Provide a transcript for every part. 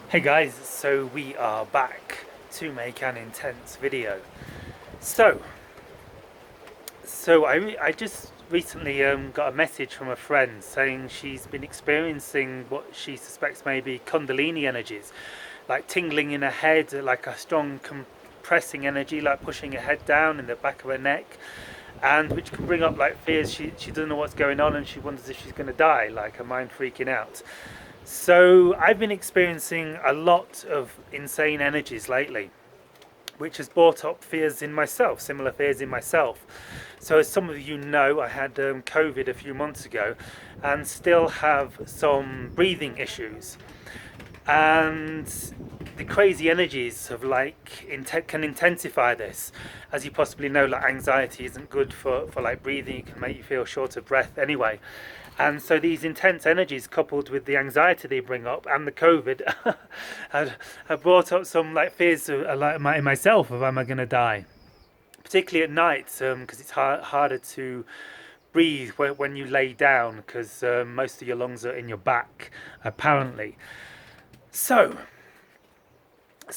Hey guys, so we are back to make an intense video. So, so I just recently got a message from a friend saying she's been experiencing what she suspects may be Kundalini energies, like tingling in her head, like a strong compressing energy, like pushing her head down in the back of her neck, and which can bring up like fears. She doesn't know what's going on, and she wonders if she's going to die, like her mind freaking out. So I've been experiencing a lot of insane energies lately, which has brought up fears in myself, similar fears in myself. So as some of you know, I had COVID a few months ago and still have some breathing issues. And the crazy energies of can intensify this. As you possibly know, like anxiety isn't good for like breathing. It can make you feel short of breath anyway. And so these intense energies coupled with the anxiety they bring up and the COVID have brought up some like fears of, in myself of am I going to die? Particularly at night, because it's harder to breathe when you lay down because most of your lungs are in your back apparently. So,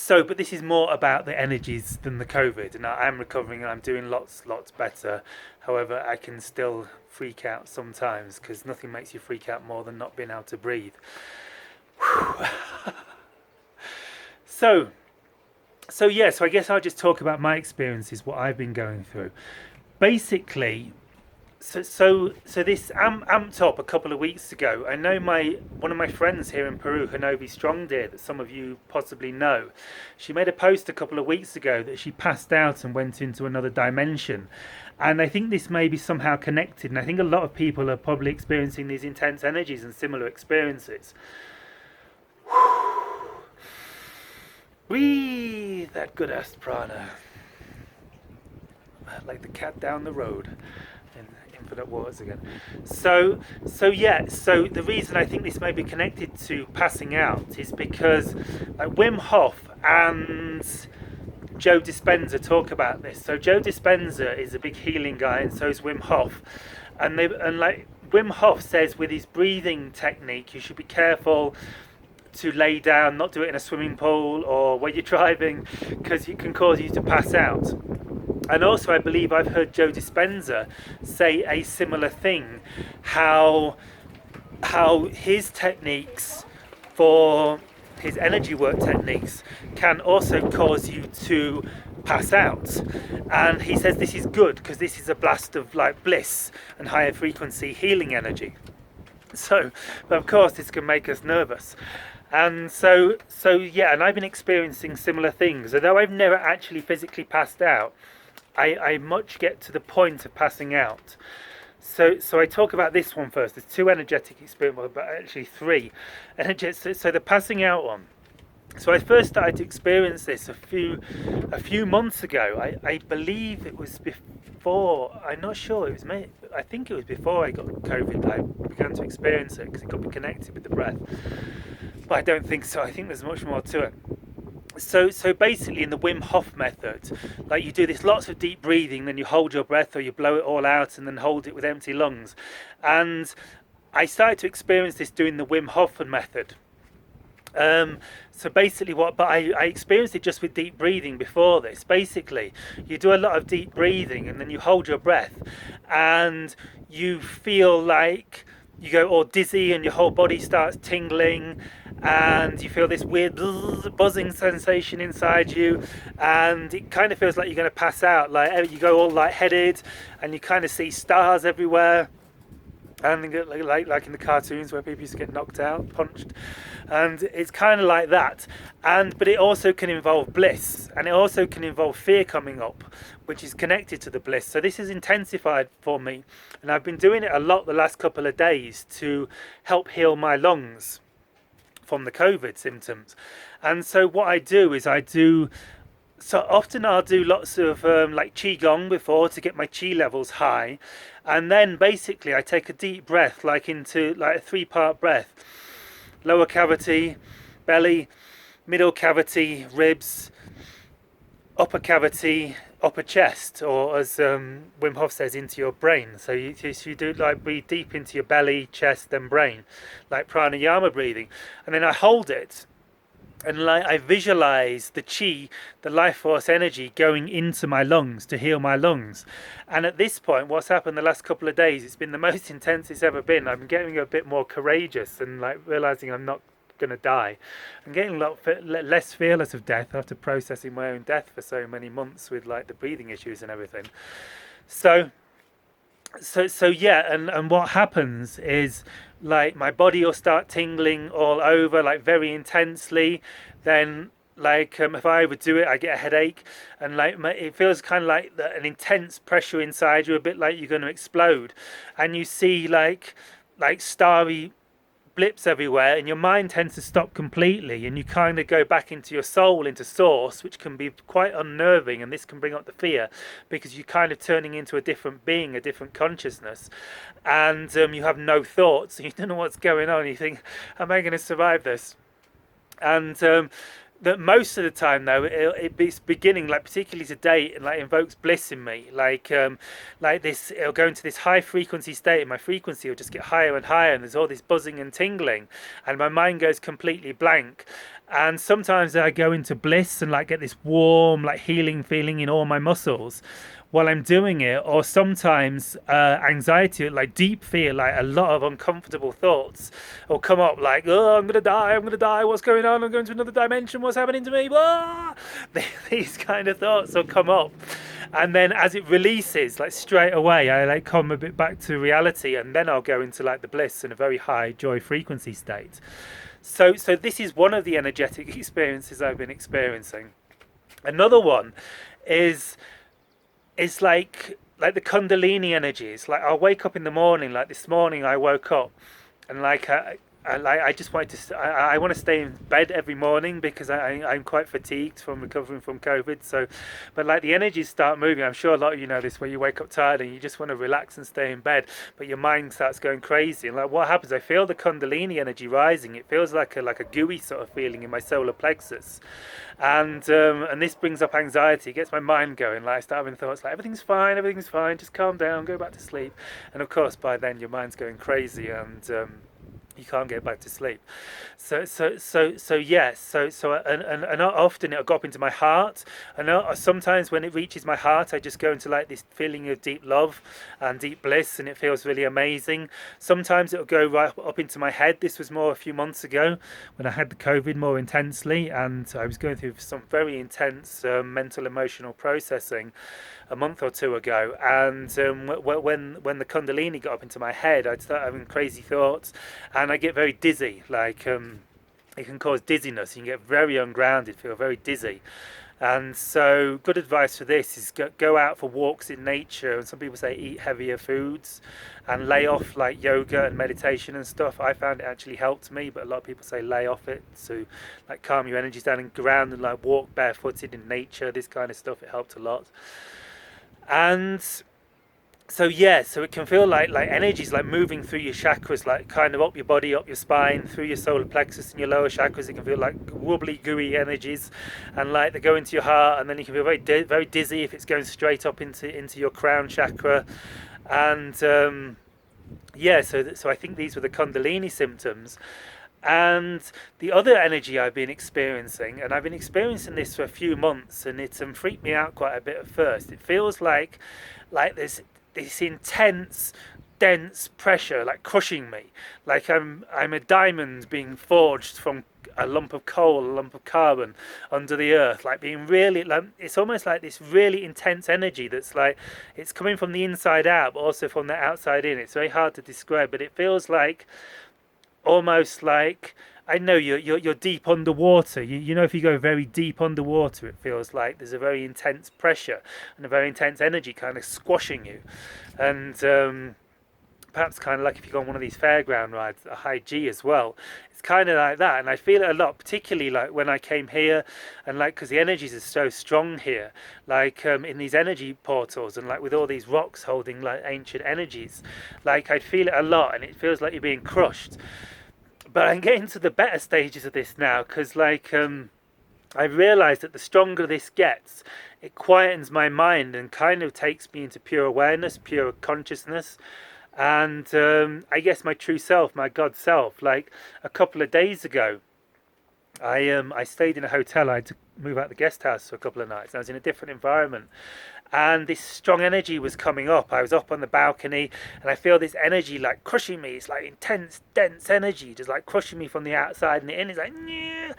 but this is more about the energies than the COVID, and I am recovering and I'm doing lots better. However, I can still freak out sometimes because nothing makes you freak out more than not being able to breathe. so, so I guess I'll just talk about my experiences, what I've been going through. Basically, so this amped up a couple of weeks ago. I know one of my friends here in Peru, Hanovi Strong Deer, that some of you possibly know. She made a post a couple of weeks ago that she passed out and went into another dimension. And I think this may be somehow connected. And I think a lot of people are probably experiencing these intense energies and similar experiences. Breathe that good ass prana. Like the cat down the road. Infinite waters again. So the reason I think this may be connected to passing out is because like Wim Hof and Joe Dispenza talk about this. So Joe Dispenza is a big healing guy, and so is Wim Hof. And like Wim Hof says, with his breathing technique, you should be careful to lay down, not do it in a swimming pool or where you're driving, because it can cause you to pass out. And also, I believe I've heard Joe Dispenza say a similar thing, how his techniques for his energy work techniques can also cause you to pass out. And he says this is good because this is a blast of like bliss and higher frequency healing energy. So, but of course, this can make us nervous. And so yeah, and I've been experiencing similar things. Although I've never actually physically passed out, I much get to the point of passing out. So I talk about this one first. There's two energetic experiences, but actually three. So the passing out one. So I first started to experience this a few months ago. I believe it was before. I'm not sure. It was me. I think it was before I got COVID that I began to experience it because it could be connected with the breath. But I don't think so. I think there's much more to it. So basically in the Wim Hof method, like you do this lots of deep breathing, then you hold your breath or you blow it all out and then hold it with empty lungs. And I started to experience this doing the Wim Hof method. So basically I experienced it just with deep breathing before this. Basically, you do a lot of deep breathing and then you hold your breath and you feel like you go all dizzy and your whole body starts tingling and you feel this weird buzzing sensation inside you, and it kind of feels like you're going to pass out. Like you go all lightheaded and you kind of see stars everywhere, and like in the cartoons where people used to get knocked out, punched, and it's kind of like that. But it also can involve bliss, and it also can involve fear coming up, which is connected to the bliss. So this has intensified for me, and I've been doing it a lot the last couple of days to help heal my lungs from the COVID symptoms. And so what I do is so often I'll do lots of like qigong before to get my qi levels high, and then basically I take a deep breath, like into like a 3-part breath: lower cavity, belly, middle cavity, ribs, upper cavity, upper chest, or as Wim Hof says, into your brain. So you do like breathe deep into your belly, chest, then brain, like pranayama breathing, and then I hold it and like I visualize the chi, the life force energy going into my lungs to heal my lungs. And at this point, what's happened the last couple of days, it's been the most intense it's ever been. I'm getting a bit more courageous and like realizing I'm not going to die. I'm getting a lot less fearless of death after processing my own death for so many months with like the breathing issues and everything. So yeah, and what happens is like my body will start tingling all over like very intensely. Then like if I overdo it, I get a headache, and like it feels kind of like an intense pressure inside you, a bit like you're going to explode, and you see like starry blips everywhere, and your mind tends to stop completely, and you kind of go back into your soul, into source, which can be quite unnerving, and this can bring up the fear because you're kind of turning into a different being, a different consciousness, and you have no thoughts, and you don't know what's going on. You think, am I going to survive this? And that most of the time though it's beginning like particularly today, and like invokes bliss in me, like this, it'll go into this high frequency state, and my frequency will just get higher and higher, and there's all this buzzing and tingling, and my mind goes completely blank. And sometimes I go into bliss and like get this warm like healing feeling in all my muscles while I'm doing it, or sometimes anxiety, like deep fear, like a lot of uncomfortable thoughts will come up, like, oh, I'm gonna die, what's going on, I'm going to another dimension, what's happening to me, ah! These kind of thoughts will come up, and then as it releases, like straight away I like come a bit back to reality, and then I'll go into like the bliss in a very high joy frequency state. So this is one of the energetic experiences I've been experiencing. Another one is like the Kundalini energies. Like I'll wake up in the morning. Like this morning, I woke up, and I just wanted to. I want to stay in bed every morning because I'm quite fatigued from recovering from COVID. So, but like the energies start moving. I'm sure a lot of you know this, where you wake up tired and you just want to relax and stay in bed, but your mind starts going crazy. And like what happens? I feel the Kundalini energy rising. It feels like a gooey sort of feeling in my solar plexus, and this brings up anxiety. It gets my mind going. Like I start having thoughts like everything's fine, just calm down, go back to sleep. And of course, by then your mind's going crazy, and you can't get back to sleep. And often it'll go up into my heart. And sometimes when it reaches my heart, I just go into like this feeling of deep love and deep bliss, and it feels really amazing. Sometimes it'll go right up into my head. This was more a few months ago when I had the COVID more intensely, and I was going through some very intense mental emotional processing a month or two ago, and when the Kundalini got up into my head, I'd start having crazy thoughts, and I get very dizzy. Like it can cause dizziness. You can get very ungrounded, feel very dizzy. And so good advice for this is go out for walks in nature, and some people say eat heavier foods and lay off like yoga and meditation and stuff. I found it actually helped me, but a lot of people say lay off it to like calm your energies down and ground, and like walk barefooted in nature, this kind of stuff. It helped a lot. And so it can feel like energies like moving through your chakras, like kind of up your body, up your spine, through your solar plexus and your lower chakras. It can feel like wobbly, gooey energies, and like they go into your heart, and then you can feel very dizzy if it's going straight up into your crown chakra. And so I think these were the Kundalini symptoms. And the other energy I've been experiencing, and I've been experiencing this for a few months, and it's freaked me out quite a bit at first. It feels like there's this intense, dense pressure, like crushing me, like I'm a diamond being forged from a lump of coal, a lump of carbon under the earth, like being really, like it's almost like this really intense energy that's like it's coming from the inside out, but also from the outside in. It's very hard to describe, but it feels like almost like, I know you're deep underwater. You know, if you go very deep underwater, it feels like there's a very intense pressure and a very intense energy kind of squashing you. And perhaps kind of like if you go on one of these fairground rides, a high G as well. It's kind of like that, and I feel it a lot, particularly like when I came here, and like because the energies are so strong here, like in these energy portals, and like with all these rocks holding like ancient energies, like I feel it a lot, and it feels like you're being crushed. But I'm getting to the better stages of this now, because like I realised that the stronger this gets, it quietens my mind and kind of takes me into pure awareness, pure consciousness. And I guess my true self, my God self. Like a couple of days ago, I stayed in a hotel. I had to move out the guest house for a couple of nights. I was in a different environment, and this strong energy was coming up. I was up on the balcony, and I feel this energy like crushing me. It's like intense, dense energy, just like crushing me from the outside and the in. It's like, yeah.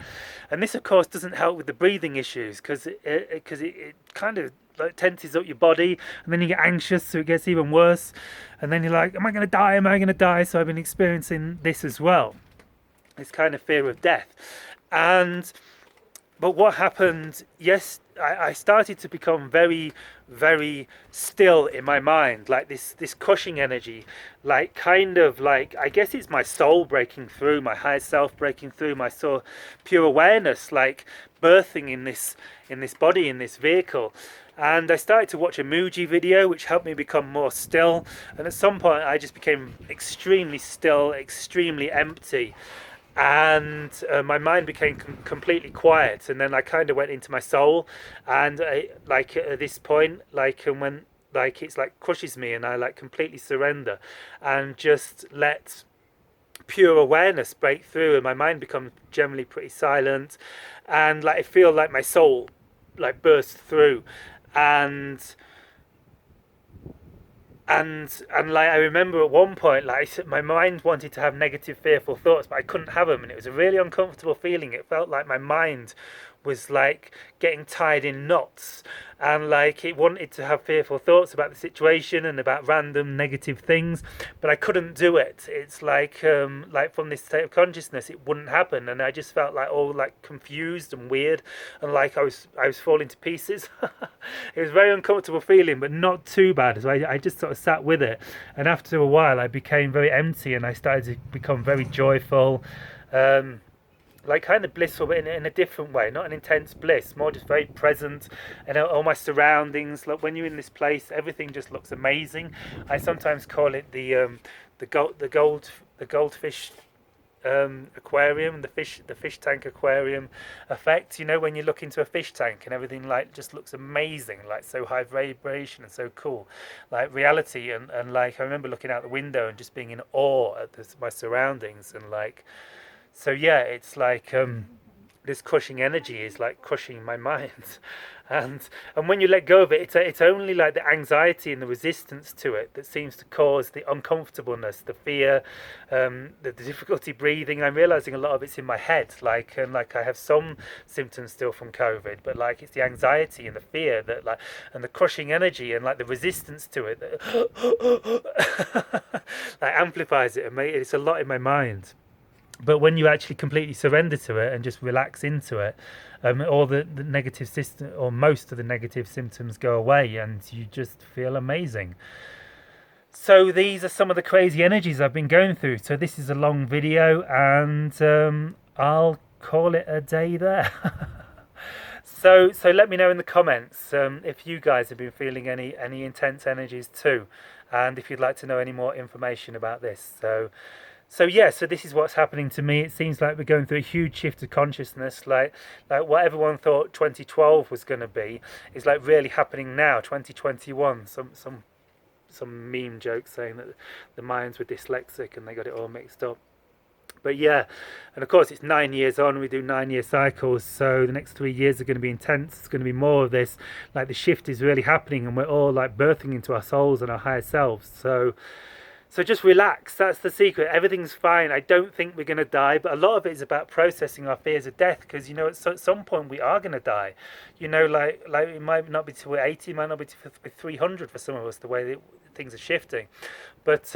And this, of course, doesn't help with the breathing issues because it kind of like tenses up your body, and then you get anxious, so it gets even worse. And then you're like, am I going to die? Am I going to die? So I've been experiencing this as well. This kind of fear of death. And but what happened? Yes, I started to become very, very still in my mind, like this crushing energy, like kind of like, I guess it's my soul breaking through, my higher self breaking through, my soul, pure awareness, like birthing in this body, in this vehicle. And I started to watch a Muji video, which helped me become more still. And at some point, I just became extremely still, extremely empty. And my mind became completely quiet, and then I kind of went into my soul, and like at this point, like, and when like it's like crushes me, and I like completely surrender and just let pure awareness break through, and my mind becomes generally pretty silent, and like I feel like my soul like bursts through. And like I remember at one point, like my mind wanted to have negative, fearful thoughts, but I couldn't have them, and it was a really uncomfortable feeling. It felt like my mind was like getting tied in knots, and like it wanted to have fearful thoughts about the situation and about random negative things, but I couldn't do it. It's like from this state of consciousness, it wouldn't happen, and I just felt like all like confused and weird, and like I was falling to pieces. It was a very uncomfortable feeling, but not too bad. So I just sort of sat with it, and after a while, I became very empty, and I started to become very joyful. Like kind of blissful, but in a different way, not an intense bliss, more just very present, and all my surroundings. Like when you're in this place, everything just looks amazing. I sometimes call it the goldfish aquarium, the fish tank aquarium effect. You know, when you look into a fish tank and everything like just looks amazing, like so high vibration and so cool, like reality. And like I remember looking out the window and just being in awe at my surroundings, and like. So yeah, it's like this crushing energy is like crushing my mind, and when you let go of it, it's only like the anxiety and the resistance to it that seems to cause the uncomfortableness, the fear, the difficulty breathing. I'm realizing a lot of it's in my head, like I have some symptoms still from COVID, but like it's the anxiety and the fear that like, and the crushing energy and like the resistance to it that like amplifies it, and it's a lot in my mind. But when you actually completely surrender to it and just relax into it, all the negative system, or most of the negative symptoms go away, and you just feel amazing. So these are some of the crazy energies I've been going through. So this is a long video, and I'll call it a day there. So let me know in the comments if you guys have been feeling any intense energies too, and if you'd like to know any more information about this. So yeah, so this is what's happening to me. It seems like we're going through a huge shift of consciousness. Like what everyone thought 2012 was going to be is like really happening now. 2021. Some meme joke saying that the Mayans were dyslexic and they got it all mixed up. But yeah, and of course it's 9 years on. We do 9-year cycles, so the next 3 years are going to be intense. It's going to be more of this. Like the shift is really happening, and we're all like birthing into our souls and our higher selves. So just relax. That's the secret. Everything's fine. I don't think we're going to die, but a lot of it is about processing our fears of death, because, you know, at some point we are going to die. You know, like it might not be till we're 80, it might not be till 300 for some of us, the way that things are shifting. But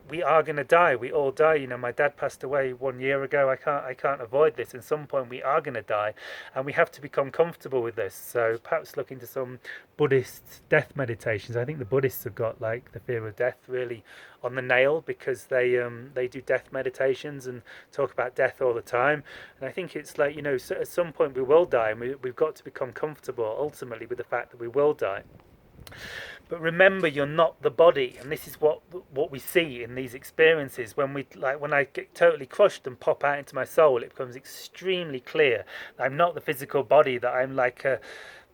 we are going to die. We all die. You know, my dad passed away 1 year ago. I can't avoid this. At some point we are going to die, and we have to become comfortable with this. So perhaps look into some Buddhist death meditations. I think the Buddhists have got like the fear of death really on the nail, because they do death meditations and talk about death all the time. And I think it's like, you know, so at some point we will die, and we've got to become comfortable ultimately with the fact that we will die. But remember, you're not the body, and this is what we see in these experiences. When I get totally crushed and pop out into my soul, it becomes extremely clear that I'm not the physical body, that I'm like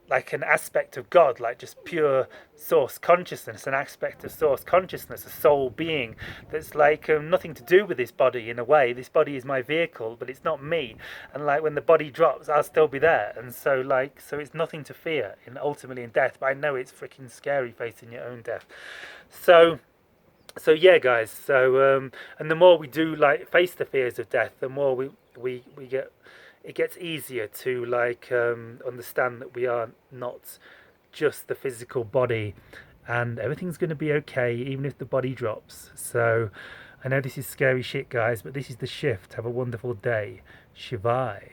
like an aspect of God, like just pure source consciousness, an aspect of source consciousness, a soul being that's like nothing to do with this body in a way. This body is my vehicle, but it's not me. And like when the body drops, I'll still be there. And so like, so it's nothing to fear in ultimately in death. But I know it's freaking scary facing your own death. So yeah, guys. So and the more we do like face the fears of death, the more we get, it gets easier to like understand that we are not just the physical body, and everything's going to be okay even if the body drops. So I know this is scary shit, guys, but this is the shift. Have a wonderful day. Shivai.